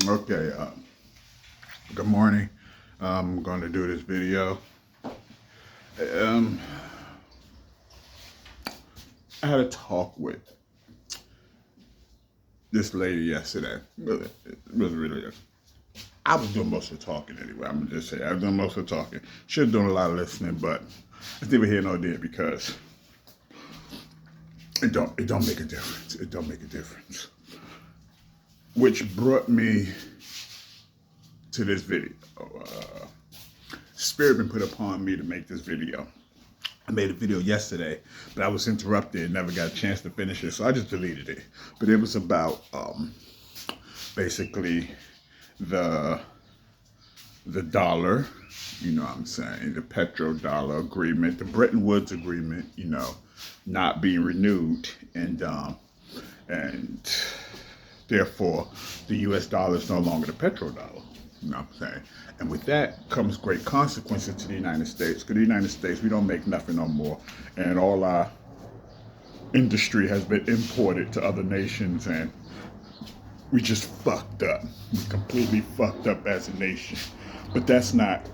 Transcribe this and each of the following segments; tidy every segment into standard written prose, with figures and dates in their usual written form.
Okay, good morning. I'm going to do this video. Um, I had a talk with this lady yesterday. It was really, I was doing most of the talking anyway. I'm going to just say I was doing most of the talking. She was doing a lot of listening, but it's neither here nor there because it don't make a difference. It don't make a difference. Which brought me to this video. Spirit been put upon me to make this video. I made a video yesterday, but I was interrupted and never got a chance to finish it, so I just deleted it. But it was about basically the dollar, you know what I'm saying, the petrodollar agreement, the Bretton Woods agreement, not being renewed, and therefore the U.S. dollar is no longer the petrodollar. You know what I'm saying? And with that comes great consequences to the United States. Because the United States, we don't make nothing no more. And all our industry has been imported to other nations. And we just fucked up. We completely fucked up as a nation. But that's not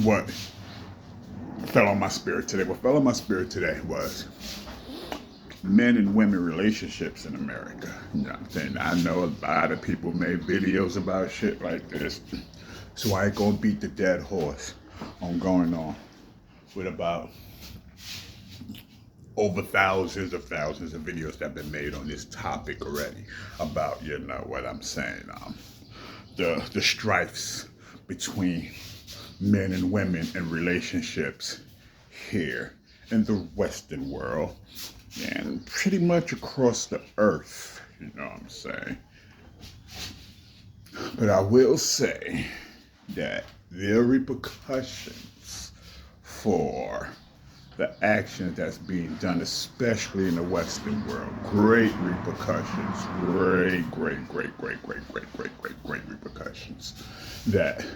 what fell on my spirit today. What fell on my spirit today was men and women relationships in America. You know what I'm saying? I know a lot of people made videos about shit like this. So I ain't gonna beat the dead horse. I'm going on with about over thousands of videos that have been made on this topic already about, you know what I'm saying, the strifes between men and women and relationships here in the Western world and pretty much across the earth, you know what I'm saying? But I will say that there are repercussions for the action that's being done, especially in the Western world. Great repercussions. Great repercussions that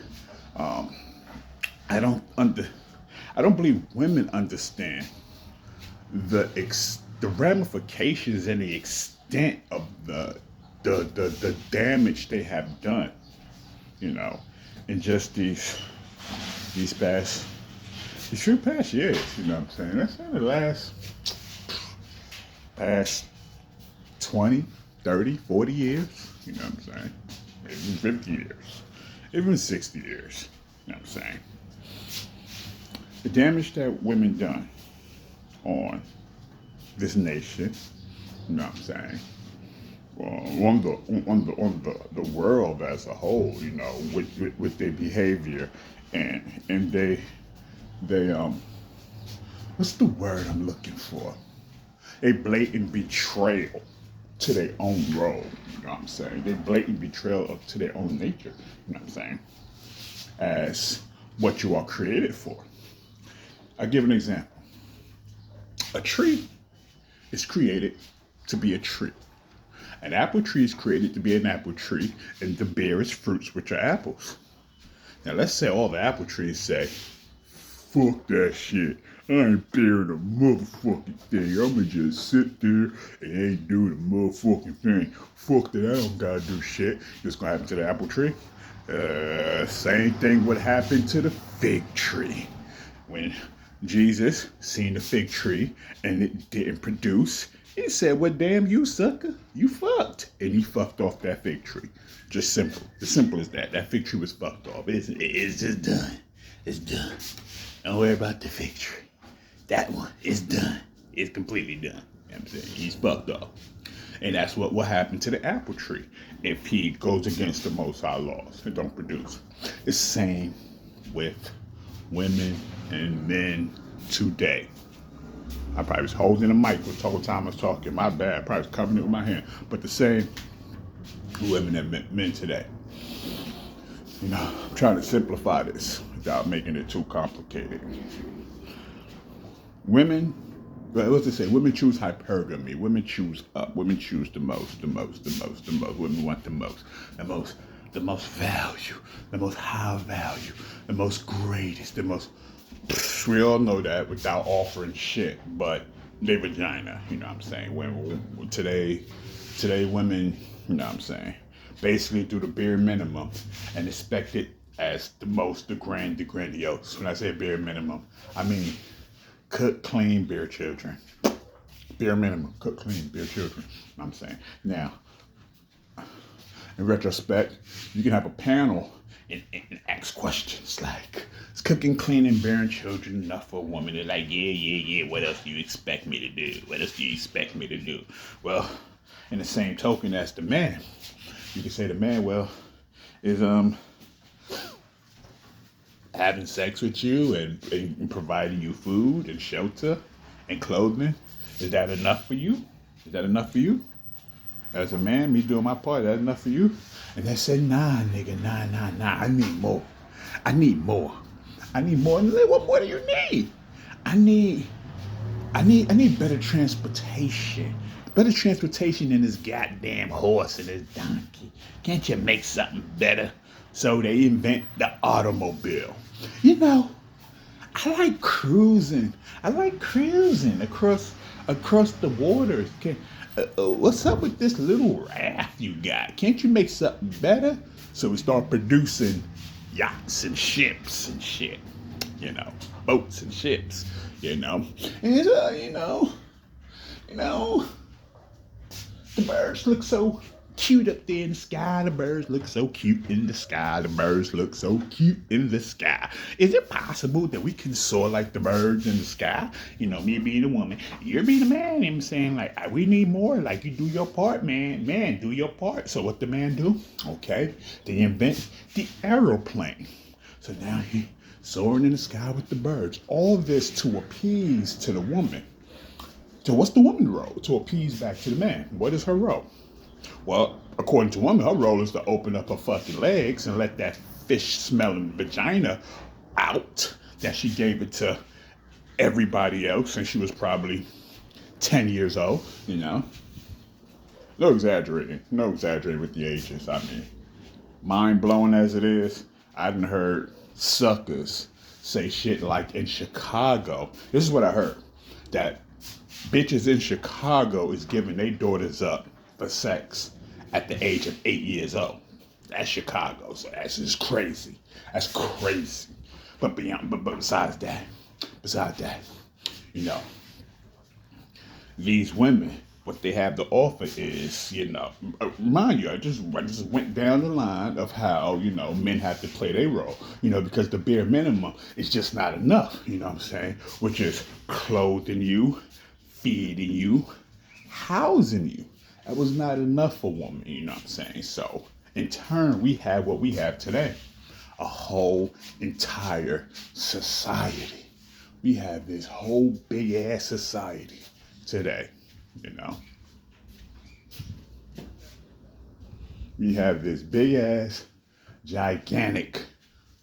I don't believe women understand the ramifications and the extent of the damage they have done, in just these few past years, you know what I'm saying? That's in the past 20, 30, 40 years, you know what I'm saying? Even 50 years, even 60 years, you know what I'm saying? The damage that women done on this nation, you know what I'm saying? On the world as a whole, with their behavior and they what's the word I'm looking for? A blatant betrayal to their own role, you know what I'm saying? They blatant betrayal to their own nature, you know what I'm saying? As what you are created for. I'll give an example. A tree is created to be a tree. An apple tree is created to be an apple tree and to bear its fruits, which are apples. Now let's say all the apple trees say, fuck that shit. I ain't bearing a motherfucking thing. I'ma just sit there and ain't do the motherfucking thing. Fuck that, I don't gotta do shit. What's gonna happen to the apple tree? Same thing would happen to the fig tree. When Jesus seen the fig tree and it didn't produce, he said, well, damn you, sucker. You fucked. And he fucked off that fig tree. Just simple. As simple as that. That fig tree was fucked off. It's just done. It's done. Don't worry about the fig tree. That one is done. It's completely done. You know what I'm saying? He's fucked off. And that's what will happen to the apple tree if he goes against the Most High laws and don't produce. It's the same with women and men today. I probably was holding the mic the whole time I was talking. My bad. I probably was covering it with my hand. But the same women and men today. I'm trying to simplify this without making it too complicated. Women, what's it say? Women choose hypergamy. Women choose up. Women choose the most. Women want the most value, the most high value, the most greatest, the most. We all know that without offering shit, but they vagina, you know what I'm saying? When today, Today, women, you know what I'm saying, basically do the bare minimum and expect it as the grand, the grandiose. When I say bare minimum, I mean cook, clean, bear children. Bare minimum, cook, clean, bear children. You know what I'm saying? Now, in retrospect, you can have a panel and ask questions like, is cooking, cleaning, bearing children enough for a woman? They're like, yeah. What else do you expect me to do? What else do you expect me to do? Well, in the same token as the man, you can say the man, well, is having sex with you and providing you food and shelter and clothing. Is that enough for you? Is that enough for you? As a man, me doing my part, is that enough for you? And they say, nah, nigga, nah. I need more. I need more. I need more. And what more do you need? I need better transportation. Better transportation than this goddamn horse and this donkey. Can't you make something better? So they invent the automobile. You know, I like cruising. Across the waters. What's up with this little raft you got? Can't you make something better? So we start producing yachts and ships and shit. You know, boats and ships. You know, and the birds look so cute up there in the sky. The birds look so cute in the sky. The birds look so cute in the sky. Is it possible that we can soar like the birds in the sky? You know, me being a woman, you're being a man. I'm saying, like, we need more. Like, you do your part, man. Man, do your part. So what the man do? Okay, they invent the aeroplane. So now he soaring in the sky with the birds. All this to appease to the woman. So what's the woman's role? To appease back to the man. What is her role? Well, according to women, her role is to open up her fucking legs and let that fish-smelling vagina out that she gave it to everybody else since she was probably 10 years old, you know. No exaggerating with the ages. I mean, mind-blowing as it is, I done heard suckers say shit like in Chicago. This is what I heard, that bitches in Chicago is giving their daughters up for sex at the age of 8 years old. That's Chicago, so that's just crazy. That's crazy. But besides that, you know, these women, what they have to offer is, you know, mind you, I just went down the line of how, you know, men have to play their role, you know, because the bare minimum is just not enough, you know what I'm saying, which is clothing you, feeding you, housing you. That was not enough for a woman, you know what I'm saying? So, in turn, we have what we have today. A whole entire society. We have this whole big-ass society today, you know? We have this big-ass, gigantic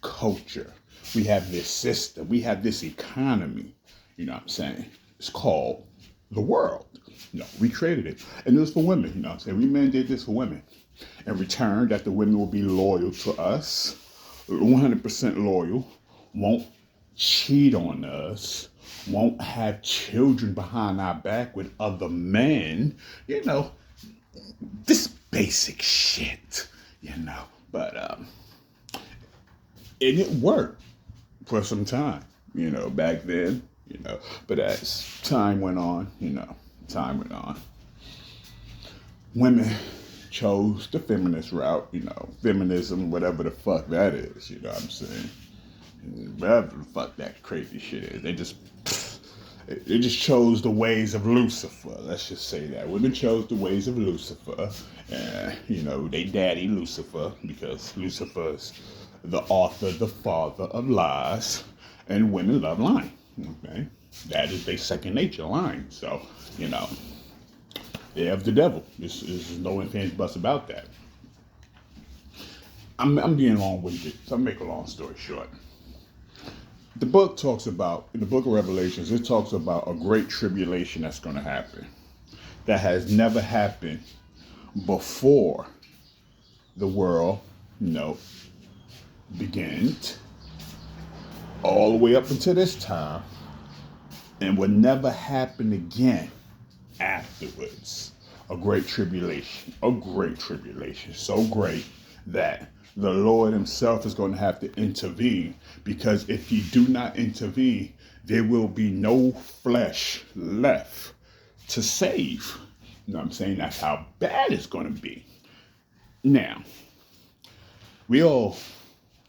culture. We have this system. We have this economy, you know what I'm saying? It's called the world. You know, we created it. And it was for women, you know what I'm saying? We men did this for women. In return, that the women will be loyal to us, 100% loyal, won't cheat on us, won't have children behind our back with other men, you know, this basic shit, you know. But, and it worked for some time, you know, back then, you know. But as time went on, women chose the feminist route, you know, feminism, whatever the fuck that is, you know what I'm saying? Whatever the fuck that crazy shit is. They just chose the ways of Lucifer. Let's just say that. Women chose the ways of Lucifer. You know, they daddy Lucifer, because Lucifer's the author, the father of lies, and women love lying, okay? That is their second nature, lying. So, you know, they have the devil. There's no ifs, ands, buts about that. I'm being long-winded, so I'll make a long story short. The book talks about, in the book of Revelations, it talks about a great tribulation that's going to happen. That has never happened before the world, you know, began, all the way up until this time, and will never happen again afterwards. a great tribulation, so great that the Lord himself is going to have to intervene, because if he do not intervene, there will be no flesh left to save. You know what I'm saying? That's how bad it's going to be. Now, we all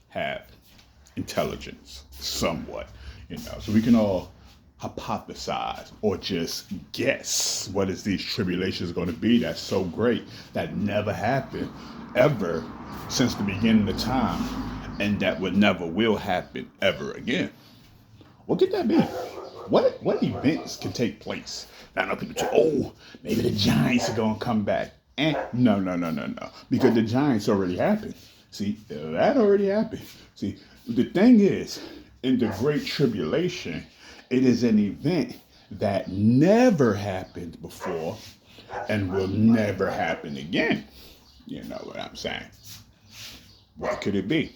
have intelligence somewhat, so we can all hypothesize or just guess what is these tribulations going to be that's so great that never happened ever since the beginning of time, and that would never will happen ever again. What could that be? What events can take place? Now, I know people say, oh, maybe the Giants are going to come back. No. Because the Giants already happened. See, that already happened. See, the thing is, in the Great Tribulation, it is an event that never happened before and will never happen again. You know what I'm saying? What could it be?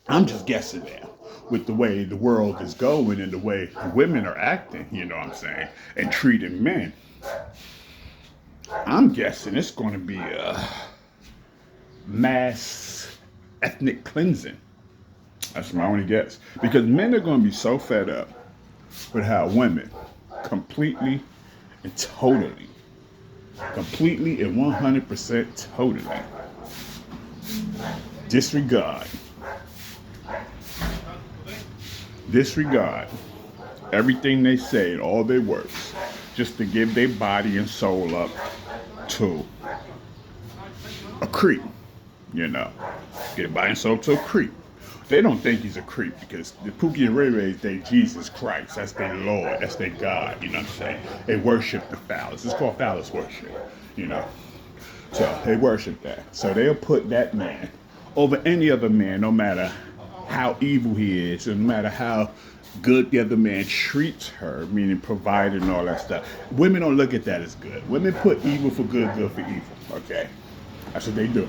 I'm just guessing now with the way the world is going and the way women are acting, you know what I'm saying, and treating men. I'm guessing it's going to be a mass ethnic cleansing. That's my only guess. Because men are going to be so fed up with how women completely and 100% totally disregard everything they say and all their works just to give their body and soul up to a creep, Give their body and soul to a creep. They don't think he's a creep because the Pookie and Ray Rays think Jesus Christ. That's their Lord. That's their God. You know what I'm saying? They worship the phallus. It's called phallus worship. So they worship that. So they'll put that man over any other man, no matter how evil he is, and no matter how good the other man treats her, meaning provided and all that stuff. Women don't look at that as good. Women put evil for good, good for evil. Okay? That's what they do.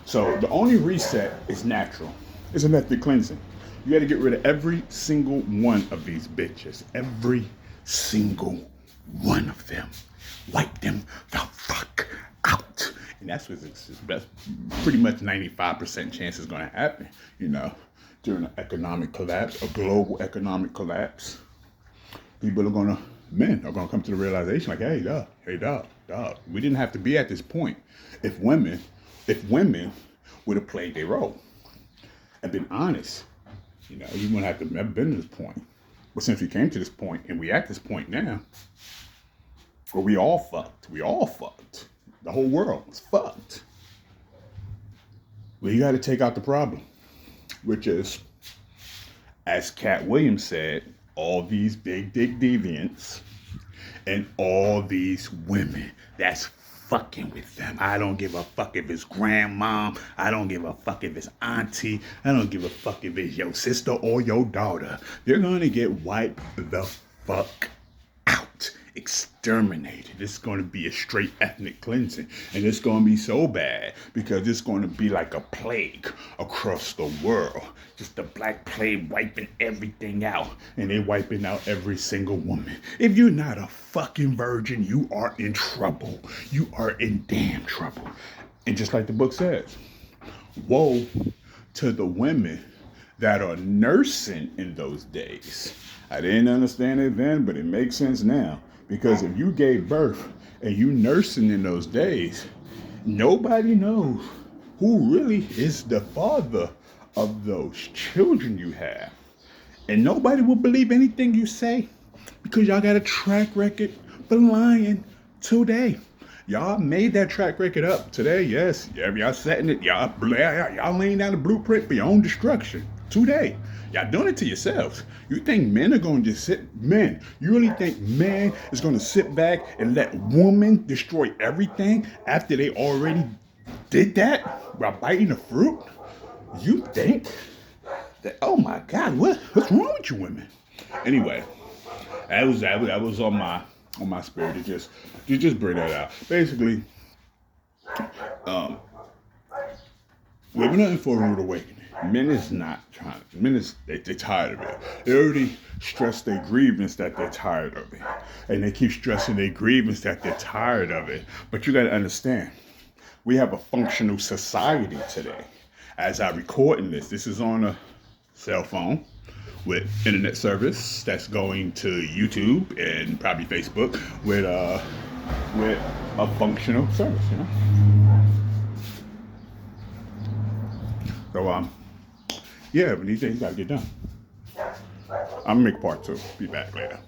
So the only reset is natural. It's a method cleansing. You got to get rid of every single one of these bitches. Every single one of them. Wipe them the fuck out. And that's pretty much 95% chance is going to happen, during an economic collapse, a global economic collapse. Men are going to come to the realization like, hey, dog, we didn't have to be at this point if women would have played their role and been honest. You wouldn't have to have been to this point. But since we came to this point and we at this point now, where we all fucked. The whole world was fucked. Well, you got to take out the problem, which is, as Cat Williams said, all these big dick deviants and all these women that's fucking with them. I don't give a fuck if it's grandmom. I don't give a fuck if it's auntie. I don't give a fuck if it's your sister or your daughter. They're going to get wiped the fuck out. Exterminated. It's going to be a straight ethnic cleansing. And it's going to be so bad because it's going to be like a plague across the world. Just the black plague wiping everything out. And they're wiping out every single woman. If you're not a fucking virgin, you are in trouble. You are in damn trouble. And just like the book says, woe to the women that are nursing in those days. I didn't understand it then, but it makes sense now. Because if you gave birth and you nursing in those days, nobody knows who really is the father of those children you have. And nobody will believe anything you say because y'all got a track record for lying today. Y'all made that track record up today, yes. Y'all setting it, y'all laying down the blueprint for your own destruction today. Y'all doing it to yourselves. You think men are going to just you really think man is going to sit back and let woman destroy everything after they already did that while biting the fruit? You think that, oh my God, what's wrong with you women? Anyway, that was on my spirit to just bring that out. Basically, we're nothing for a rude awakening. Men is not trying. Men is they tired of it. They already stressed their grievance that they're tired of it, and they keep stressing their grievance that they're tired of it. But you got to understand, we have a functional society today. As I recording this is on a cell phone with internet service that's going to YouTube and probably Facebook with a functional service, you know. So yeah, but these things gotta get done. I'm gonna make part two. Be back later.